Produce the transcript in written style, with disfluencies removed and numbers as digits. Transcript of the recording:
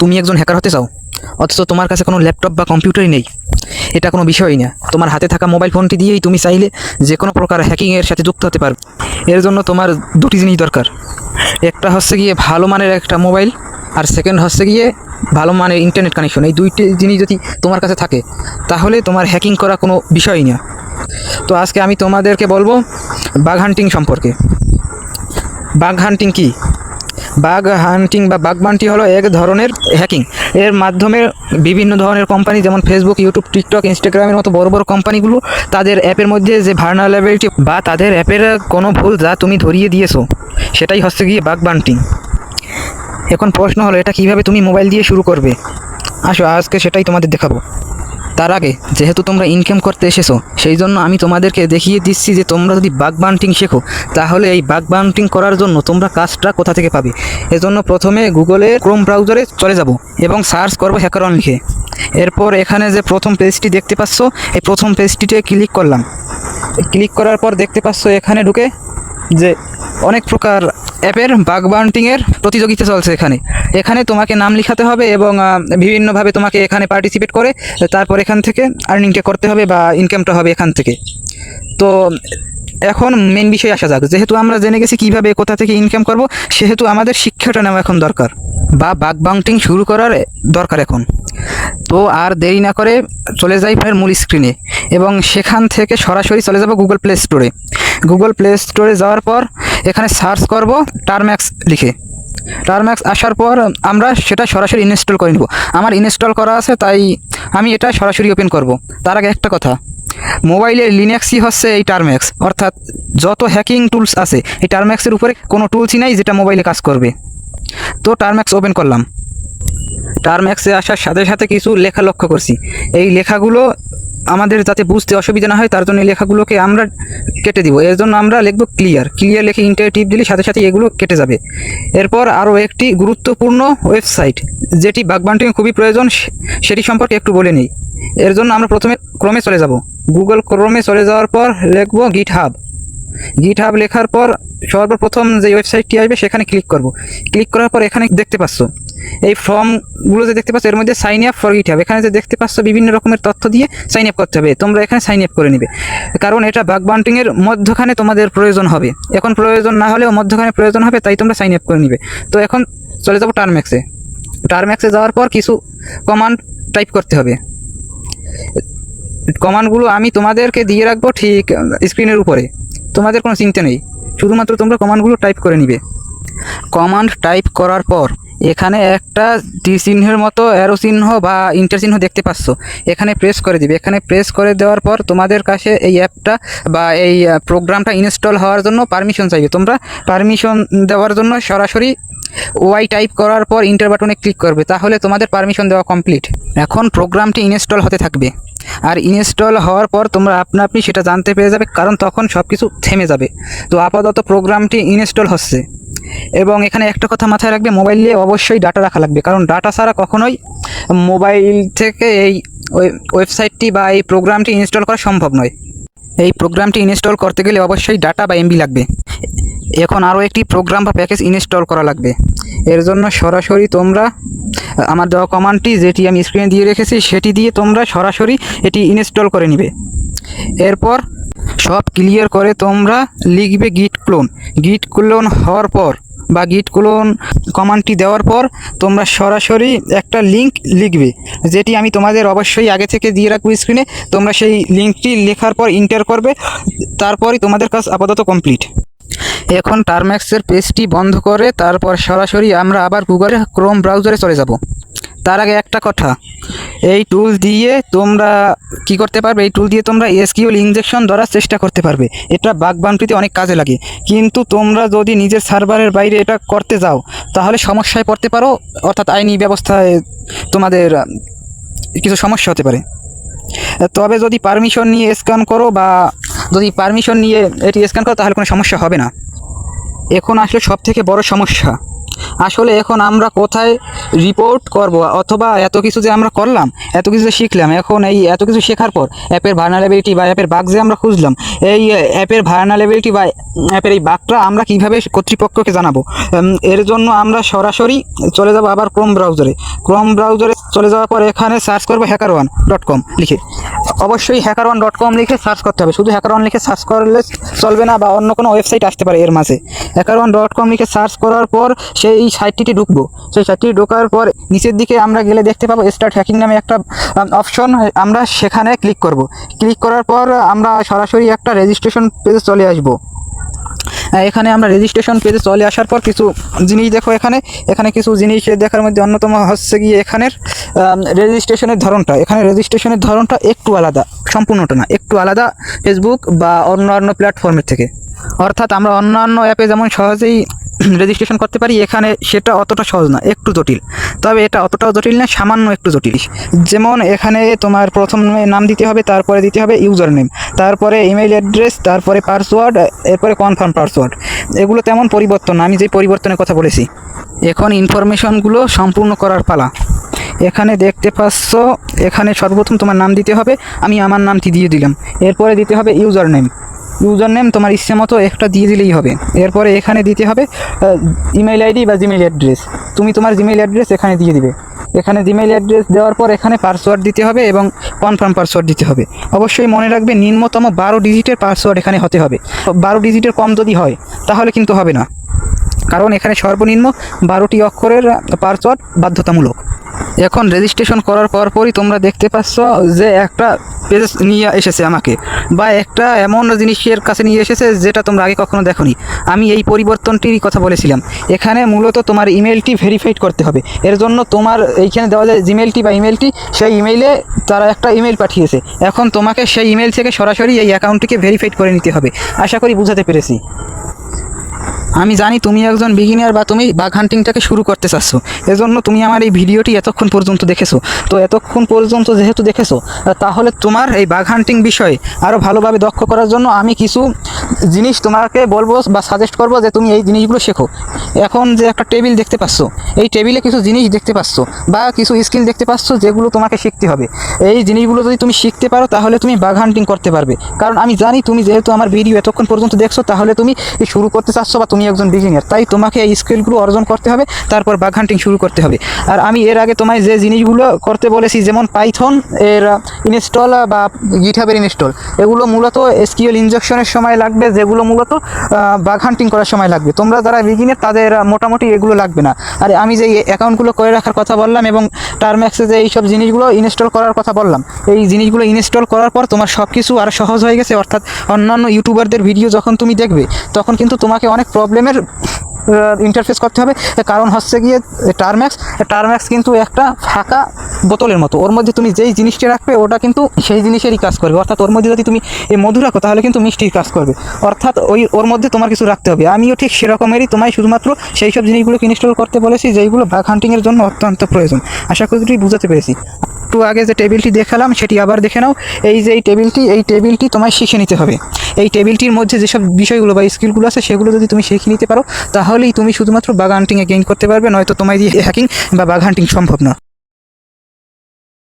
তুমি একজন হ্যাকার হতে চাও, অথচ তোমার কাছে কোনো ল্যাপটপ বা কম্পিউটারই নেই। এটা কোনো বিষয়ই না। তোমার হাতে থাকা মোবাইল ফোনটি দিয়েই তুমি চাইলে যে কোনো প্রকার হ্যাকিংয়ের সাথে যুক্ত হতে পারবে। এর জন্য তোমার দুটি জিনিস দরকার। একটা হচ্ছে গিয়ে ভালো মানের একটা মোবাইল, আর সেকেন্ড হচ্ছে গিয়ে ভালো মানের ইন্টারনেট কানেকশন। এই দুইটি জিনিস যদি তোমার কাছে থাকে তাহলে তোমার হ্যাকিং করা কোনো বিষয়ই না। তো আজকে আমি তোমাদেরকে বলবো বাগ হান্টিং সম্পর্কে। বাগ হান্টিং কী? বাগ হান্টিং বা বাগ বান্টি হলো এক ধরনের হ্যাকিং। এর মাধ্যমে বিভিন্ন ধরনের কোম্পানি যেমন ফেসবুক, ইউটিউব, টিকটক, ইনস্টাগ্রামের মতো বড় বড় কোম্পানিগুলো তাদের অ্যাপের মধ্যে যে ভালনারেবিলিটি বা তাদের অ্যাপের কোনো ভুল যা তুমি ধরিয়ে দিয়েছো সেটাই হচ্ছে গিয়ে বাগ বান্টিং। এখন প্রশ্ন হলো এটা কীভাবে তুমি মোবাইল দিয়ে শুরু করবে। আসো আজকে সেটাই তোমাদের দেখাবো। তার আগে যেহেতু তোমরা ইনকাম করতে এসেছো সেই জন্য আমি তোমাদেরকে দেখিয়ে দিচ্ছি যে তোমরা যদি বাগ বান্টিং শেখো তাহলে এই বাগ বান্টিং করার জন্য তোমরা কাজটা কোথা থেকে পাবে। এজন্য প্রথমে গুগলে ক্রোম ব্রাউজারে চলে যাব এবং সার্চ করবো হ্যাকারন লিখে। এরপর এখানে যে প্রথম পেজটি দেখতে পাচ্ছ এই প্রথম পেজটিতে ক্লিক করলাম। ক্লিক করার পর দেখতে পাচ্ছ এখানে ঢুকে যে অনেক প্রকার অ্যাপের বাগ বান্টিংয়ের প্রতিযোগিতা চলছে। এখানে তোমাকে নাম লিখাতে হবে এবং বিভিন্নভাবে তোমাকে এখানে পার্টিসিপেট করে তারপর এখান থেকে আর্নিংটা করতে হবে বা ইনকামটা হবে এখান থেকে। তো এখন মেন বিষয়ে আসা যাক। যেহেতু আমরা জেনে গেছি কীভাবে কোথা থেকে ইনকাম করব, সেহেতু আমাদের শিক্ষাটা নেওয়া এখন দরকার বা বাগ বান্টিং শুরু করার দরকার এখন। তো আর দেরি না করে চলে যাই ফের মূল স্ক্রিনে এবং সেখান থেকে সরাসরি চলে যাব গুগল প্লে স্টোরে। গুগল প্লে স্টোরে যাওয়ার পর এখানে সার্চ করব টারম্যাক্স লিখে। টারম্যাক্স আসার পর আমরা সেটা সরাসরি ইনস্টল করে নেব। আমার ইনস্টল করা আছে তাই আমি এটা সরাসরি ওপেন করব। তার আগে একটা কথা, মোবাইলের লিনাক্সই হচ্ছে এই টারম্যাক্স, অর্থাৎ যত হ্যাকিং টুলস আছে এই টারম্যাক্সের উপরে কোনো টুলসই নাই যেটা মোবাইলে কাজ করবে। তো টারম্যাক্স ওপেন করলাম। টারম্যাক্সে আসার সাথে সাথে কিছু লেখা লক্ষ্য করছি। এই লেখাগুলো আমাদের যাতে বুঝতে অসুবিধা না হয় তার জন্য এই লেখাগুলোকে আমরা কেটে দিব। এর জন্য আমরা লিখব ক্লিয়ার। ক্লিয়ার লিখে ইন্টার টিপ দিলে সাথে সাথে এগুলো কেটে যাবে। এরপর আরও একটি গুরুত্বপূর্ণ ওয়েবসাইট যেটি বাগ বান্টিং খুবই প্রয়োজন সেটি সম্পর্কে একটু বলে নিই। এর জন্য আমরা প্রথমে ক্রোমে চলে যাব। গুগল ক্রোমে চলে যাওয়ার পর লিখব গিটহাব। গিটহাব লেখার পর সর্বপ্রথম যে ওয়েবসাইটটি আসবে সেখানে ক্লিক করব। ক্লিক করার পর এখানে দেখতে পাচ্ছ এই ফর্মগুলো যে দেখতে পাচ্ছ এর মধ্যে সাইন আপ ফর গিটহাব। এখানে যে দেখতে পাচ্ছ বিভিন্ন রকমের তথ্য দিয়ে সাইন আপ করতে হবে। তোমরা এখানে সাইন আপ করে নেবে, কারণ এটা বাগ বান্টিংয়ের মধ্যখানে তোমাদের প্রয়োজন হবে। এখন প্রয়োজন না হলেও মধ্যখানে প্রয়োজন হবে, তাই তোমরা সাইন আপ করে নেবে। তো এখন চলে যাবো টারম্যাক্সে। টারম্যাক্সে যাওয়ার পর কিছু কমান্ড টাইপ করতে হবে। কমান্ডগুলো আমি তোমাদেরকে দিয়ে রাখবো ঠিক স্ক্রিনের উপরে, তোমাদের কোনো চিন্তা নেই, শুধুমাত্র তোমরা কমান্ডগুলো টাইপ করে নিবে। কমান্ড টাইপ করার পর এখানে একটা তীর চিহ্নের মতো অ্যারো চিহ্ন বা ইন্টার চিহ্ন দেখতে পাচ্ছ, এখানে প্রেস করে দিবে। এখানে প্রেস করে দেওয়ার পর তোমাদের কাছে এই অ্যাপটা বা এই প্রোগ্রামটা ইনস্টল হওয়ার জন্য পারমিশন চাইবে। তোমরা পারমিশন দেওয়ার জন্য সরাসরি ওয়াই টাইপ করার পর ইন্টার বাটনে ক্লিক করবে, তাহলে তোমাদের পারমিশন দেওয়া কমপ্লিট। এখন প্রোগ্রামটি ইনস্টল হতে থাকবে, আর ইনস্টল হওয়ার পর তোমরা আপনি সেটা জানতে পেরে যাবে, কারণ তখন সব কিছু থেমে যাবে। তো আপাতত প্রোগ্রামটি ইনস্টল হচ্ছে। এবং এখানে একটা কথা মাথায় রাখবে, মোবাইলে অবশ্যই ডাটা রাখা লাগবে, কারণ ডাটা ছাড়া কখনোই মোবাইল থেকে এই ওয়েবসাইটটি বা এই প্রোগ্রামটি ইনস্টল করা সম্ভব নয়। এই প্রোগ্রামটি ইনস্টল করতে গেলে অবশ্যই ডাটা বা এমবি লাগবে। এখন আরও একটি প্রোগ্রাম বা প্যাকেজ ইনস্টল করা লাগবে। এর জন্য সরাসরি তোমরা আমার দেওয়া কমান্ডটি যেটি আমি স্ক্রিনে দিয়ে রেখেছি সেটি দিয়ে তোমরা সরাসরি এটি ইনস্টল করে নিবে। এরপর সব ক্লিয়ার করে তোমরা লিখবে গিট ক্লোন। গিট ক্লোন হওয়ার পর বা গিট ক্লোন কমান্ডটি দেওয়ার পর তোমরা সরাসরি একটা লিঙ্ক লিখবে, যেটি আমি তোমাদের অবশ্যই আগে থেকে দিয়ে রাখবো স্ক্রিনে। তোমরা সেই লিঙ্কটি লেখার পর ইন্টার করবে, তারপরই তোমাদের কাজ আপাতত কমপ্লিট। এখন টারম্যাক্সের পেজটি বন্ধ করে তারপর সরাসরি আমরা আবার গুগলে ক্রোম ব্রাউজারে চলে যাব। তার আগে একটা কথা, এই টুল দিয়ে তোমরা কি করতে পারবে, এই টুল দিয়ে তোমরা এসকিউএল ইনজেকশন ধরার চেষ্টা করতে পারবে। এটা বাগ বান্টিতে অনেক কাজে লাগে, কিন্তু তোমরা যদি নিজের সার্ভারের বাইরে এটা করতে যাও তাহলে সমস্যায় পড়তে পারো, অর্থাৎ আইনি ব্যবস্থায় তোমাদের কিছু সমস্যা হতে পারে। তবে যদি পারমিশন নিয়ে স্ক্যান করো বা যদি পারমিশন নিয়ে এটি স্ক্যান করো তাহলে কোনো সমস্যা হবে না। এখন আসলে সব থেকে বড় সমস্যা, আসলে এখন আমরা কোথায় রিপোর্ট করব, অথবা এত কিছু যে আমরা করলাম, এত কিছু যে শিখলাম, এখন এই এত কিছু শেখার পর অ্যাপের ভালনারেবিলিটি বা অ্যাপের বাগ যে আমরা খুঁজলাম, এই অ্যাপের ভালনারেবিলিটি বা অ্যাপের এই বাগটা আমরা কিভাবে কর্তৃপক্ষকে জানাবো? এর জন্য আমরা সরাসরি চলে যাব আবার ক্রোম ব্রাউজারে চলে যাওয়ার পর এখানে সার্চ করবো hackerone.com লিখে। অবশ্যই hackerone.com লিখে সার্চ করতে হবে। শুধু hackerone লিখে সার্চ করলে চলবে না, বা অন্য কোনো ওয়েবসাইট আসতে পারে এর মাঝে। hackerone.com লিখে সার্চ করার পর সেই সাইটটিতে ঢুকবো। সেই সাইটটি ঢোকার পর নিচের দিকে আমরা গেলে দেখতে পাবো স্টার্ট হ্যাকিং নামে একটা অপশন। আমরা সেখানে ক্লিক করব। ক্লিক করার পর আমরা সরাসরি একটা রেজিস্ট্রেশন পেজে চলে আসবো। এখানে আমরা রেজিস্ট্রেশন পেজে চলে আসার পর কিছু জিনিস দেখো। এখানে কিছু জিনিস দেখার মধ্যে অন্যতম হচ্ছে গিয়ে এখানের রেজিস্ট্রেশনের ধরনটা। এখানে রেজিস্ট্রেশনের ধরনটা একটু আলাদা, সম্পূর্ণটা না, একটু আলাদা ফেসবুক বা অন্যান্য প্ল্যাটফর্মের থেকে। অর্থাৎ আমরা অন্যান্য অ্যাপে যেমন সহজেই রেজিস্ট্রেশন করতে পারি, এখানে সেটা অতটা সহজ না, একটু জটিল। তবে এটা অতটাও জটিল না, সামান্য একটু জটিল। যেমন এখানে তোমার প্রথমে নাম দিতে হবে, তারপরে দিতে হবে ইউজার নেম, তারপরে ইমেইল অ্যাড্রেস, তারপরে পাসওয়ার্ড, এরপরে কনফার্ম পাসওয়ার্ড। এগুলো তেমন পরিবর্তন না, আমি যে পরিবর্তনের কথা বলেছি। এখন ইনফরমেশনগুলো সম্পূর্ণ করার পালা। এখানে দেখতে পাচ্ছ, এখানে সর্বপ্রথম তোমার নাম দিতে হবে। আমি আমার নামটি দিয়ে দিলাম। এরপরে দিতে হবে ইউজার নেম তোমার ইচ্ছে মতো একটা দিয়ে দিলেই হবে। এরপরে এখানে দিতে হবে ইমেইল আইডি বা জিমেইল অ্যাড্রেস। তুমি তোমার জিমেইল অ্যাড্রেস এখানে দিয়ে দিবে। এখানে জিমেইল অ্যাড্রেস দেওয়ার পর এখানে পাসওয়ার্ড দিতে হবে এবং কনফার্ম পাসওয়ার্ড দিতে হবে। অবশ্যই মনে রাখবে নিম্নতম 12 ডিজিটের পাসওয়ার্ড এখানে হতে হবে। 12 ডিজিটের কম যদি হয় তাহলে কিন্তু হবে না, কারণ এখানে সর্বনিম্ন 12টি অক্ষরের পাসওয়ার্ড বাধ্যতামূলক। এখন রেজিস্ট্রেশন করার পরপরই তোমরা দেখতে পাচ্ছ যে একটা পেজ নিয়ে এসেছে আমাকে, বা একটা এমন জিনিসের কাছে নিয়ে এসেছে যেটা তোমরা আগে কখনো দেখোনি। আমি এই পরিবর্তনটির কথা বলেছিলাম। এখানে মূলত তোমার ইমেলটি ভেরিফাইড করতে হবে। এর জন্য তোমার এইখানে দেওয়া যায় জিমেলটি বা ইমেলটি, সেই ইমেইলে তারা একটা ইমেল পাঠিয়েছে। এখন তোমাকে সেই ইমেল থেকে সরাসরি এই অ্যাকাউন্টটিকে ভেরিফাইড করে নিতে হবে। আশা করি বুঝাতে পেরেছি। আমি জানি তুমি একজন বিগিনার বা তুমি বাগ হান্টিংটাকে শুরু করতে চাচ্ছ, এজন্য তুমি আমার এই ভিডিওটি এতক্ষণ পর্যন্ত দেখেছো। তো এতক্ষণ পর্যন্ত যেহেতু দেখেছো, তাহলে তোমার এই বাগ হান্টিং বিষয়ে আরও ভালোভাবে দক্ষ করার জন্য আমি কিছু জিনিস তোমাকে বলবো বা সাজেস্ট করবো যে তুমি এই জিনিসগুলো শেখো। এখন যে একটা টেবিল দেখতে পাচ্ছ, এই টেবিলে কিছু জিনিস দেখতে পাচ্ছ বা কিছু স্কিল দেখতে পাচ্ছ যেগুলো তোমাকে শিখতে হবে। এই জিনিসগুলো যদি তুমি শিখতে পারো তাহলে তুমি বাগ হান্টিং করতে পারবে। কারণ আমি জানি তুমি যেহেতু আমার ভিডিও এতক্ষণ পর্যন্ত দেখছো, তাহলে তুমি শুরু করতে চাচ্ছ বা তুমি একজন বিগিনার, তাই তোমাকে এই স্কিলগুলো অর্জন করতে হবে, তারপর বাগ হান্টিং শুরু করতে হবে। আর আমি এর আগে তোমায় যে জিনিসগুলো করতে বলেছি, যেমন পাইথন এর ইনস্টল বা গিটহাবের ইনস্টল, এগুলো মূলত এসকিউএল ইনজেকশনের সময় লাগবে, যেগুলো মূলত বাগ হান্টিং করার সময় লাগবে। তোমরা যারা বিগিনার তাদের মোটামুটি এগুলো লাগবে না। আর আমি যে অ্যাকাউন্টগুলো করে রাখার কথা বললাম এবং টার্ম্যাক্সে যে এইসব জিনিসগুলো ইনস্টল করার কথা বললাম, এই জিনিসগুলো ইনস্টল করার পর তোমার সব কিছু আরও সহজ হয়ে গেছে। অর্থাৎ অন্যান্য ইউটিউবারদের ভিডিও যখন তুমি দেখবে, তখন কিন্তু তোমাকে অনেক প্রবলেমের ইন্টারফেস করতে হবে। কারণ হচ্ছে গিয়ে টার্ম্যাক্স কিন্তু একটা ফাঁকা বোতলের মতো। ওর মধ্যে তুমি যেই জিনিসটা রাখবে ওটা কিন্তু সেই জিনিসেরই কাজ করবে। অর্থাৎ ওর মধ্যে যদি তুমি এই মধু রাখো তাহলে কিন্তু মিষ্টির কাজ করবে। অর্থাৎ ওর মধ্যে তোমার কিছু রাখতে হবে। আমিও ঠিক সেরকমেরই তোমায় শুধুমাত্র সেই সব জিনিসগুলোকে ইনস্টল করতে বলেছি যেইগুলো বাগ হান্টিংয়ের জন্য অত্যন্ত প্রয়োজন। আশা করি তুমি বুঝাতে পেরেছি। একটু আগে যে টেবিলটি দেখালাম সেটি আবার দেখে নাও। এই যে এই টেবিলটি তোমায় শিখে নিতে হবে। এই টেবিলটির মধ্যে যেসব বিষয়গুলো বা স্কিলগুলো আছে সেগুলো যদি তুমি শিখে নিতে পারো, তাহলেই তুমি শুধুমাত্র বাগ হান্টিংয়ে গেইন করতে পারবে, নয়তো তোমায় দিয়ে হ্যাকিং বা বাগ হান্টিং সম্ভব না।